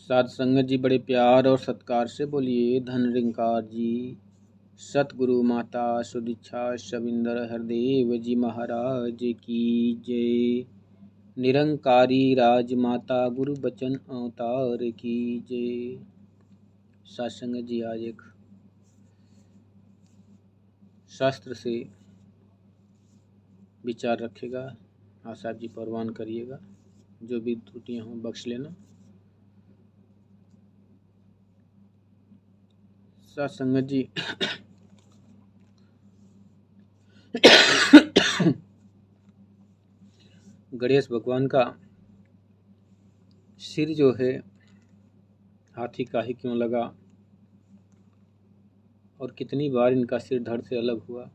साध संगत जी बड़े प्यार और सत्कार से बोलिए। धन रिंकार जी, सतगुरु माता सुदीक्षा शविंदर हरदेव जी महाराज की जय। निरंकारी राजमाता गुरु बचन अवतार की जय। साध संगत जी आज एक शास्त्र से विचार रखेगा। हाँ साहब जी परवान करिएगा, जो भी त्रुटियाँ हों बख्श लेना। साध संगत जी गणेश भगवान का सिर जो है हाथी का ही क्यों लगा और कितनी बार इनका सिर धड़ से अलग हुआ।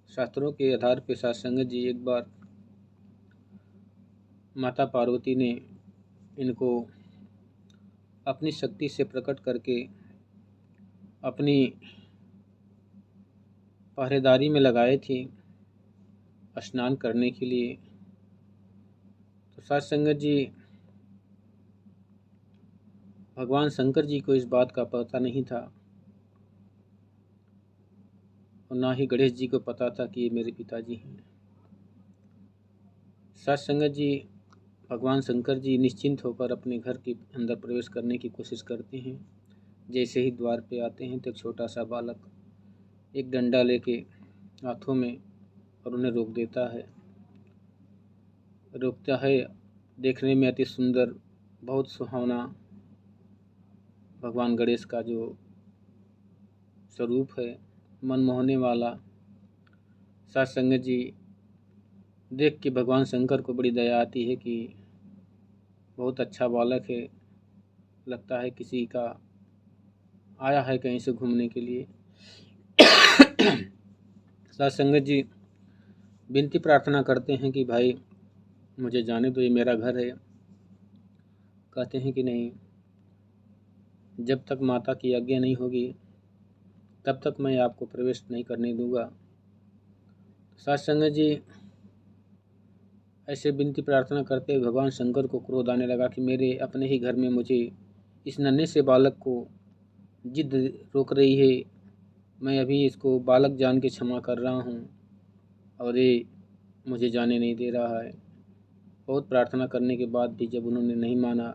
शास्त्रों के आधार पर साध संगत जी एक बार माता पार्वती ने इनको अपनी शक्ति से प्रकट करके अपनी पहरेदारी में लगाए थी स्नान करने के लिए। तो साध संगत जी भगवान शंकर जी को इस बात का पता नहीं था और ना ही गणेश जी को पता था कि ये मेरे पिताजी हैं। साध संगत जी भगवान शंकर जी निश्चिंत होकर अपने घर के अंदर प्रवेश करने की कोशिश करते हैं। जैसे ही द्वार पे आते हैं तो एक छोटा सा बालक एक डंडा लेके हाथों में और उन्हें रोक देता है। रोकता है, देखने में अति सुंदर बहुत सुहावना भगवान गणेश का जो स्वरूप है, मन मोहने वाला। साध संगत जी देख के भगवान शंकर को बड़ी दया आती है कि बहुत अच्छा बालक है, लगता है किसी का आया है कहीं से घूमने के लिए। साध संगत जी विनती प्रार्थना करते हैं कि भाई मुझे जाने दो, ये मेरा घर है। कहते हैं कि नहीं, जब तक माता की आज्ञा नहीं होगी तब तक मैं आपको प्रवेश नहीं करने दूंगा। साध संगत जी ऐसे विनती प्रार्थना करते भगवान शंकर को क्रोध आने लगा कि मेरे अपने ही घर में मुझे इस नन्हे से बालक को जिद रोक रही है। मैं अभी इसको बालक जान के क्षमा कर रहा हूँ और ये मुझे जाने नहीं दे रहा है। बहुत प्रार्थना करने के बाद भी जब उन्होंने नहीं माना,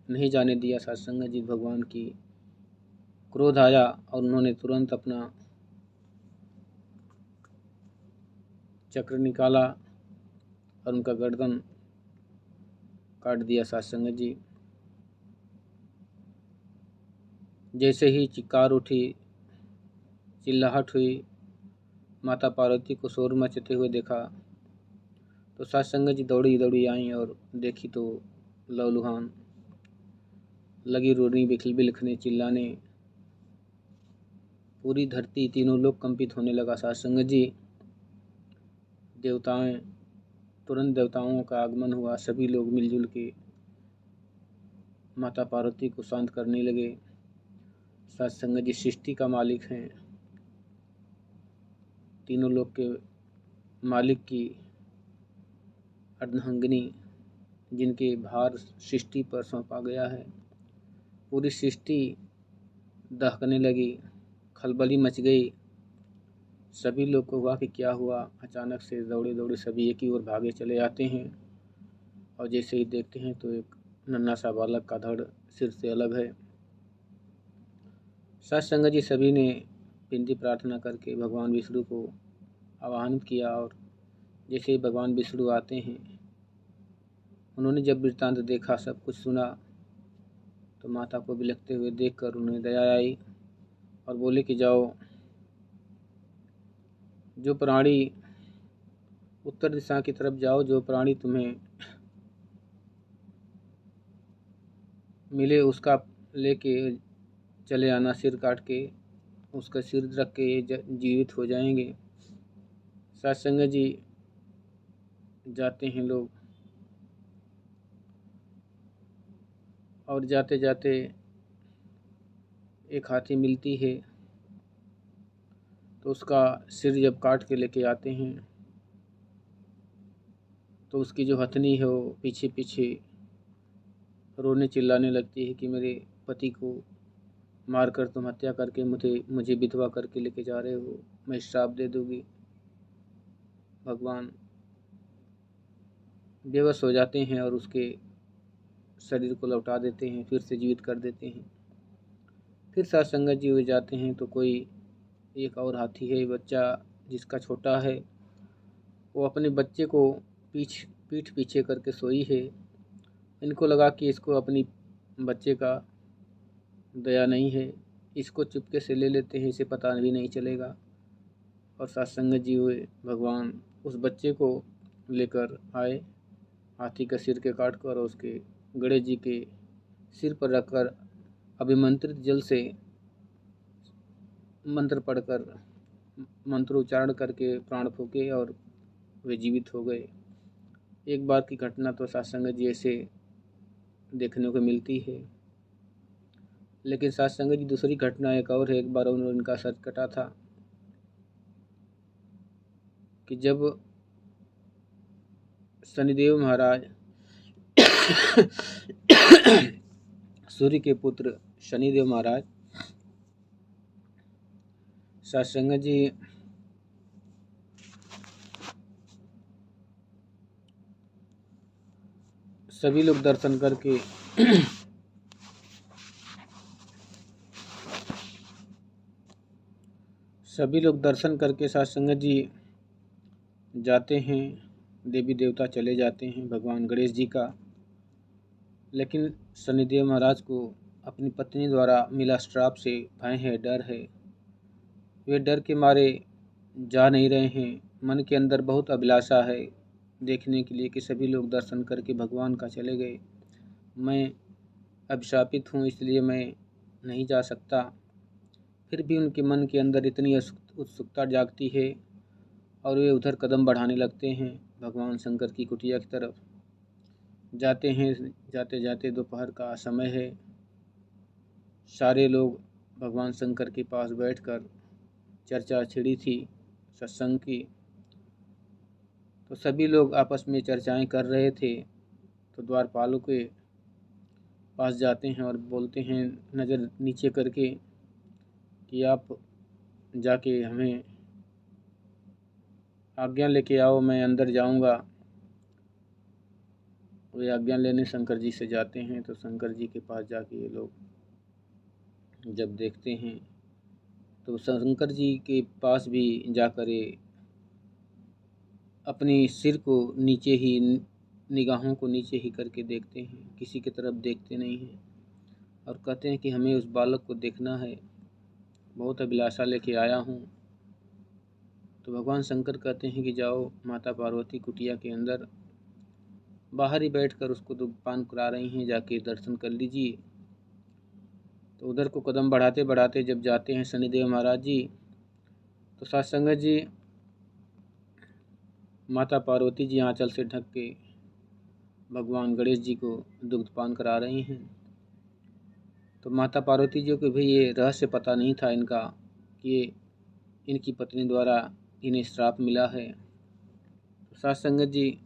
नहीं जाने दिया, साध संगत जी भगवान की क्रोध आया और उन्होंने तुरंत अपना चक्र निकाला और उनका गर्दन काट दिया। साध संगत जी जैसे ही चिक्कार उठी, चिल्लाहट हुई, माता पार्वती को शोर मचते हुए देखा तो साध संगत जी दौड़ी दौड़ी आई और देखी तो लहूलुहान लगी रोनी बिलखने चिल्लाने। पूरी धरती तीनों लोग कंपित होने लगा। साध संगत जी तुरंत देवताओं का आगमन हुआ। सभी लोग मिलजुल के माता पार्वती को शांत करने लगे। साध संगत जी सृष्टि का मालिक हैं, तीनों लोग के मालिक की अर्धांगिनी जिनके भार सृष्टि पर सौंपा गया है। पूरी सृष्टि दहकने लगी, खलबली मच गई। सभी लोग को हुआ कि क्या हुआ। अचानक से दौड़े दौड़े सभी एक ही ओर भागे चले आते हैं और जैसे ही देखते हैं तो एक नन्हा सा बालक का धड़ सिर से अलग है। साध संगत जी सभी ने विनती प्रार्थना करके भगवान विष्णु को आवाहन किया और जैसे ही भगवान विष्णु आते हैं, उन्होंने जब वृत्तांत देखा, सब कुछ सुना, तो माता को बिलखते हुए देखकर उन्हें दया आई और बोले कि जाओ, जो प्राणी उत्तर दिशा की तरफ जाओ, जो प्राणी तुम्हें मिले उसका लेके चले आना। सिर काट के उसका सिर रख के जीवित हो जाएंगे। साध संगत जी जाते हैं लोग और जाते जाते एक हाथी मिलती है तो उसका सिर जब काट के लेके आते हैं तो उसकी जो हथनी है वो पीछे पीछे रोने चिल्लाने लगती है कि मेरे पति को मारकर तुम हत्या करके मुझे विधवा करके लेके जा रहे हो, मैं श्राप दे दूंगी। भगवान बेबस हो जाते हैं और उसके शरीर को लौटा देते हैं, फिर से जीवित कर देते हैं। फिर सत्संगत जी हो जाते हैं तो कोई एक और हाथी है, बच्चा जिसका छोटा है, वो अपने बच्चे को पीठ पीछे करके सोई है। इनको लगा कि इसको अपनी बच्चे का दया नहीं है, इसको चुपके से ले लेते हैं, इसे पता भी नहीं चलेगा। और सत्संगत जी हुए भगवान उस बच्चे को लेकर आए, हाथी का सिर के काट कर उसके गणेश जी के सिर पर रखकर अभिमंत्रित जल से मंत्र पढ़कर मंत्रोच्चारण करके प्राण फूके और वे जीवित हो गए। एक बार की घटना तो सत्संगत जी ऐसे देखने को मिलती है। लेकिन सत्संगत जी दूसरी घटना एक और है। एक बार उनका सर कटा था कि जब शनिदेव महाराज सूर्य के पुत्र शनिदेव महाराज सत्संगत जी सभी लोग दर्शन करके सत्संगत जी जाते हैं, देवी देवता चले जाते हैं, भगवान गणेश जी का। लेकिन शनिदेव महाराज को अपनी पत्नी द्वारा मिला श्राप से भय है, डर है। वे डर के मारे जा नहीं रहे हैं। मन के अंदर बहुत अभिलाषा है देखने के लिए कि सभी लोग दर्शन करके भगवान का चले गए, मैं अभिशापित हूँ इसलिए मैं नहीं जा सकता। फिर भी उनके मन के अंदर इतनी उत्सुकता जागती है और वे उधर कदम बढ़ाने लगते हैं भगवान शंकर की कुटिया की तरफ। जाते हैं, जाते जाते दोपहर का समय है। सारे लोग भगवान शंकर के पास बैठकर चर्चा छिड़ी थी सत्संग की। तो सभी लोग आपस में चर्चाएं कर रहे थे तो द्वारपालों के पास जाते हैं और बोलते हैं नज़र नीचे करके कि आप जाके हमें आज्ञा लेके आओ, मैं अंदर जाऊंगा। वे आज्ञा लेने शंकर जी से जाते हैं तो शंकर जी के पास जाके ये लोग जब देखते हैं तो शंकर जी के पास भी जाकर ये अपनी सिर को नीचे ही, निगाहों को नीचे ही करके देखते हैं, किसी की तरफ देखते नहीं हैं और कहते हैं कि हमें उस बालक को देखना है, बहुत अभिलाषा लेके आया हूँ। तो भगवान शंकर कहते हैं कि जाओ, माता पार्वती कुटिया के अंदर बाहर ही बैठकर उसको दुग्धपान करा रही हैं, जाके दर्शन कर लीजिए। तो उधर को कदम बढ़ाते बढ़ाते जब जाते हैं शनिदेव महाराज जी, तो सत्संगत जी माता पार्वती जी आंचल से ढक के भगवान गणेश जी को दुग्धपान करा रही हैं। तो माता पार्वती जी को भी ये रहस्य पता नहीं था इनका कि इनकी पत्नी द्वारा इन्हें श्राप मिला है। तो सत्संगत जी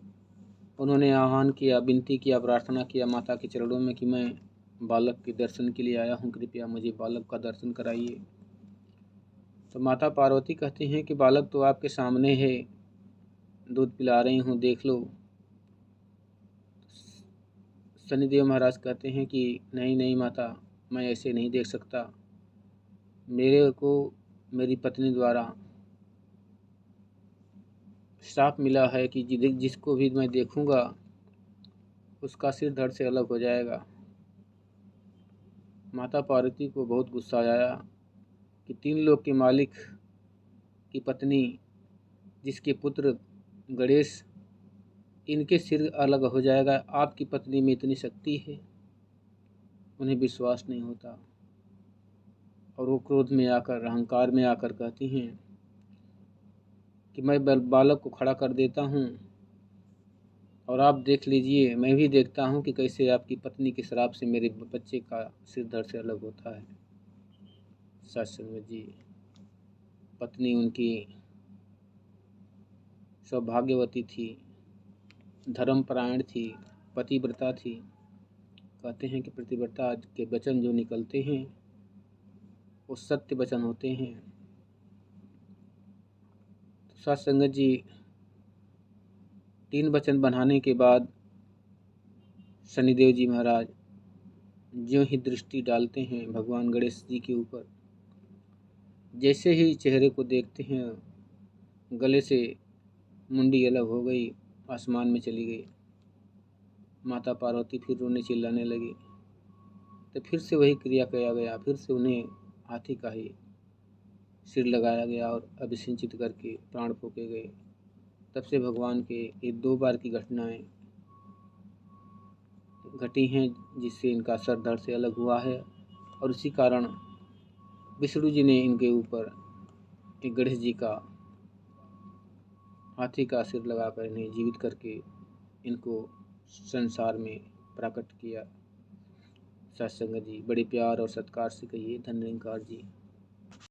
उन्होंने आह्वान किया, विनती किया, प्रार्थना किया माता के चरणों में कि मैं बालक के दर्शन के लिए आया हूँ, कृपया मुझे बालक का दर्शन कराइए। तो माता पार्वती कहती हैं कि बालक तो आपके सामने है, दूध पिला रही हूँ, देख लो। शनिदेव महाराज कहते हैं कि नहीं नहीं माता, मैं ऐसे नहीं देख सकता, मेरे को मेरी पत्नी द्वारा श्राप मिला है कि जिसको भी मैं देखूंगा उसका सिर धड़ से अलग हो जाएगा। माता पार्वती को बहुत गुस्सा आया कि 3 लोक के मालिक की पत्नी, जिसके पुत्र गणेश, इनके सिर अलग हो जाएगा, आपकी पत्नी में इतनी शक्ति है? उन्हें विश्वास नहीं होता और वो क्रोध में आकर, अहंकार में आकर कहती हैं कि मैं बालक को खड़ा कर देता हूँ और आप देख लीजिए, मैं भी देखता हूँ कि कैसे आपकी पत्नी के श्राप से मेरे बच्चे का सिर धड़ से अलग होता है। सत्संग जी, पत्नी उनकी सौभाग्यवती थी, धर्मपरायण थी, पतिव्रता थी कहते हैं कि पतिव्रता के वचन जो निकलते हैं वो सत्य वचन होते हैं। तो साथ संगत जी, 3 वचन बनाने के बाद शनिदेव जी महाराज ज्यों ही दृष्टि डालते हैं भगवान गणेश जी के ऊपर, जैसे ही चेहरे को देखते हैं गले से मुंडी अलग हो गई, आसमान में चली गई। माता पार्वती फिर रोने चिल्लाने लगी। तो फिर से वही क्रिया किया गया, फिर से उन्हें हाथी का ही सिर लगाया गया और अभिषिंचित करके प्राण फूके गए। तब से भगवान के ये 2 बार की घटनाएं घटी हैं जिससे इनका सर धड़ से अलग हुआ है, और इसी कारण विष्णु जी ने इनके ऊपर एक गणेश जी का हाथी का सिर लगाकर इन्हें जीवित करके इनको संसार में प्रकट किया। सत्संग जी, बड़े प्यार और सत्कार से कहिए धन्यवाद जी।